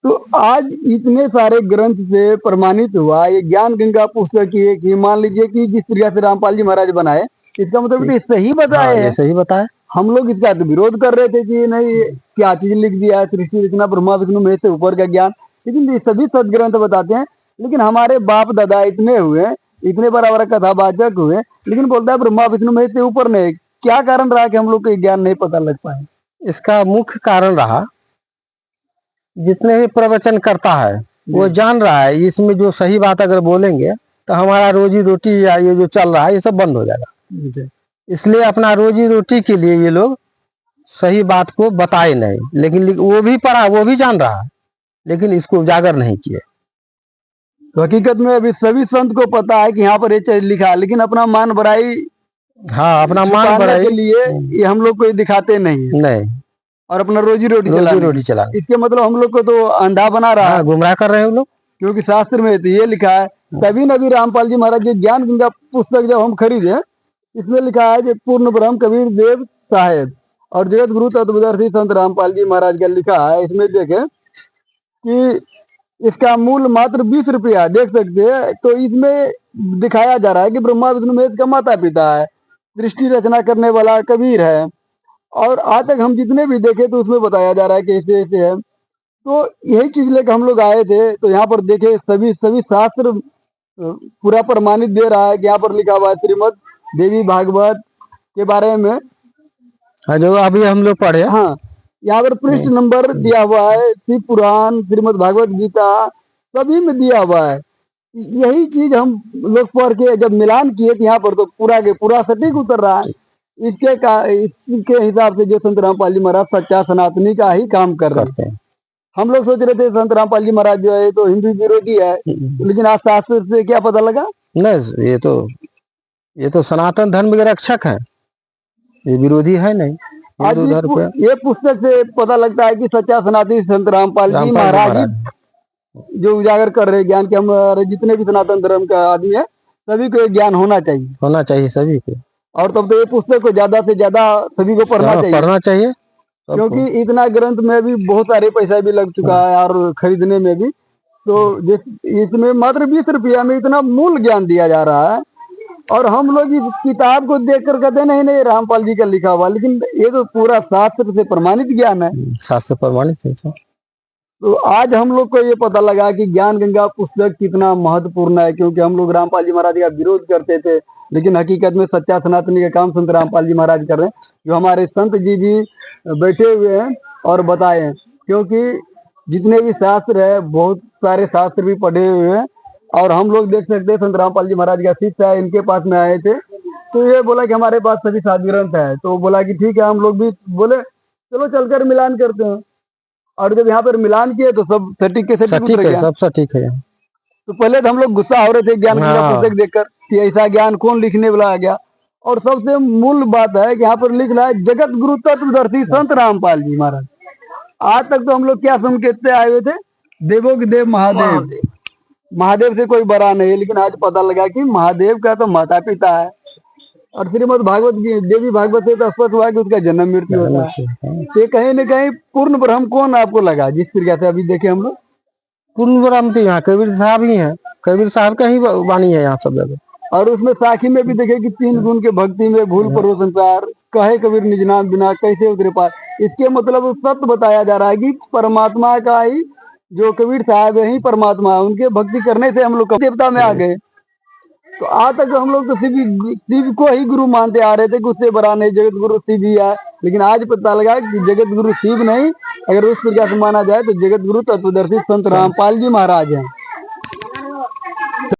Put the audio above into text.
तो आज इतने सारे ग्रंथ से प्रमाणित हुआ, ये ज्ञान गंगा पुस्तक की एक ही मान लीजिए कि जिस तरीके से रामपाल जी महाराज बनाए, इसका मतलब तो सही बताए ये है। सही बताया। हम लोग इसका तो विरोध कर रहे थे कि नहीं ये क्या चीज लिख दिया है, सृष्टि रचना ब्रह्मा विष्णु महेश से ऊपर का ज्ञान, लेकिन ये सभी सदग्रंथ बताते हैं। लेकिन हमारे बाप दादा इतने हुए, इतने बराबर कथावाचक हुए, लेकिन बोलता है ब्रह्मा विष्णु महेश से ऊपर नहीं। क्या कारण रहा कि हम लोग को ज्ञान नहीं पता लग पाए? इसका मुख्य कारण रहा, जितने भी प्रवचन करता है वो जान रहा है इसमें जो सही बात अगर बोलेंगे तो हमारा रोजी रोटी या ये जो चल रहा है ये सब बंद हो जाएगा। इसलिए अपना रोजी रोटी के लिए ये लोग सही बात को बताए नहीं, लेकिन वो भी पढ़ा, वो भी जान रहा है, लेकिन इसको उजागर नहीं किए। तो हकीकत में अभी सभी संत को पता है कि यहाँ पर ये लिखा है, लेकिन अपना मान बढ़ाई, हाँ, अपना मान बढ़ाई के लिए ये हम लोग को दिखाते नहीं और अपना रोजी रोटी चला। इसके मतलब हम लोग को तो अंधा बना रहा है, गुमराह कर रहे हैं लोग। क्योंकि शास्त्र में तो ये लिखा है, तभी नबी रामपाल जी महाराज जी ज्ञान गंगा पुस्तक जब हम खरीदे, इसमें लिखा है कि पूर्ण ब्रह्म कबीर देव साहेब और जगत गुरु तत्वदर्शी संत रामपाल जी महाराज का लिखा है। इसमें देखे कि इसका मूल मात्र 20 रुपया, देख सकते हैं। तो इसमें दिखाया जा रहा है कि ब्रह्मा विष्णु महेश का माता पिता है, सृष्टि रचना करने वाला कबीर है। और आज तक हम जितने भी देखे तो उसमें बताया जा रहा है कि ऐसे ऐसे है। तो यही चीज लेकर हम लोग आए थे, तो यहाँ पर देखे सभी शास्त्र पूरा प्रमाणित दे रहा है कि यहाँ पर लिखा हुआ है श्रीमद देवी भागवत के बारे में, जो अभी हम लोग पढ़े। हाँ, यहाँ पर पृष्ठ नंबर दिया हुआ है, शिव पुराण, श्रीमद भागवत गीता सभी में दिया हुआ है। यही चीज हम लोग पढ़ के जब मिलान किए तो यहाँ पर तो पूरा के पूरा सटीक उतर रहा है। इसके हिसाब से जो संत रामपाल जी महाराज सच्चा सनातनी का ही काम कर रहे हैं। हम लोग सोच रहे थे संत रामपाल जी महाराज जो है तो हिंदू विरोधी है, लेकिन आज शास्त्र से क्या पता लगा, नहीं, ये तो सनातन धर्म के रक्षक है, ये विरोधी है नहीं। आज ये पुस्तक से पता लगता है कि सच्चा सनातनी संत रामपाल जी महाराज जो उजागर कर रहे ज्ञान के। हमारे जितने भी सनातन धर्म का आदमी है सभी को ज्ञान होना चाहिए सभी को। और तब तो ये पुस्तक को ज्यादा से ज्यादा सभी को पढ़ना चाहिए, क्योंकि इतना ग्रंथ में भी बहुत सारे पैसा भी लग चुका है और खरीदने में भी। तो इसमें मात्र 20 रुपया में इतना मूल ज्ञान दिया जा रहा है, और हम लोग इस किताब को देख कर कहते नहीं रामपाल जी का लिखा हुआ, लेकिन ये तो पूरा शास्त्र से प्रमाणित ज्ञान है, शास्त्र प्रमाणित है। तो आज हम लोग को ये पता लगा कि ज्ञान गंगा पुस्तक कितना महत्वपूर्ण है, क्योंकि हम लोग रामपाल जी महाराज का विरोध करते थे, लेकिन हकीकत में सच्चा सनातनी का काम संत रामपाल जी महाराज कर रहे हैं, जो हमारे संत जी भी बैठे हुए हैं और बताए हैं। क्योंकि जितने भी शास्त्र है, बहुत सारे शास्त्र भी पढ़े हुए हैं, और हम लोग देख सकते हैं संत रामपाल जी महाराज का शिष्य है, इनके पास में आए थे तो ये बोला कि हमारे पास सभी शास्त्र ग्रंथ है। तो बोला कि ठीक है, हम लोग भी बोले चलो चलकर मिलान करते हैं। और जब यहाँ पर मिलान किए तो सब सटीक के सटीक है, सब सटीक है। तो पहले तो हम लोग गुस्सा हो रहे थे ज्ञान गंगा पुस्तक देखकर कि ऐसा ज्ञान कौन लिखने वाला आ गया। और सबसे मूल बात है कि यहाँ पर लिख रहा है जगत गुरु तत्वदर्शी संत रामपाल जी महाराज। आज तक तो हम लोग क्या समझ के आए हुए थे, देवों के देव महादेव से कोई बड़ा नहीं है, लेकिन आज पता लगा कि महादेव का तो माता पिता है। और श्रीमद भागवत देवी भागवत से तो स्पष्ट हुआ कि उसका जन्म मृत्यु होता है। तो कहीं न कहीं पूर्ण ब्रह्म कौन आपको लगा? जिस तरीके से अभी देखे हम लोग पूर्ण ब्रह्म तो यहाँ कबीर साहब ही है, कबीर साहब का ही वाणी है यहाँ सब जगह। और उसमें साखी में भी देखे कि 3 गुण के भक्ति में भूल पर्व संसार, कहे कबीर निज नाम बिना कैसे उतरे पार। इसके मतलब सत्य बताया जा रहा है कि परमात्मा का ही जो कबीर साहब है ही परमात्मा है, उनके भक्ति करने से हम लोग देवता में आ गए। तो आज तक हम लोग तो शिव को ही गुरु मानते आ रहे थे कि उससे बड़ा नहीं, जगत गुरु शिव ही है। लेकिन आज पता लगा कि जगत गुरु शिव नहीं, अगर उस प्रकार से माना जाए तो जगत गुरु तत्वदर्शी संत रामपाल जी महाराज हैं।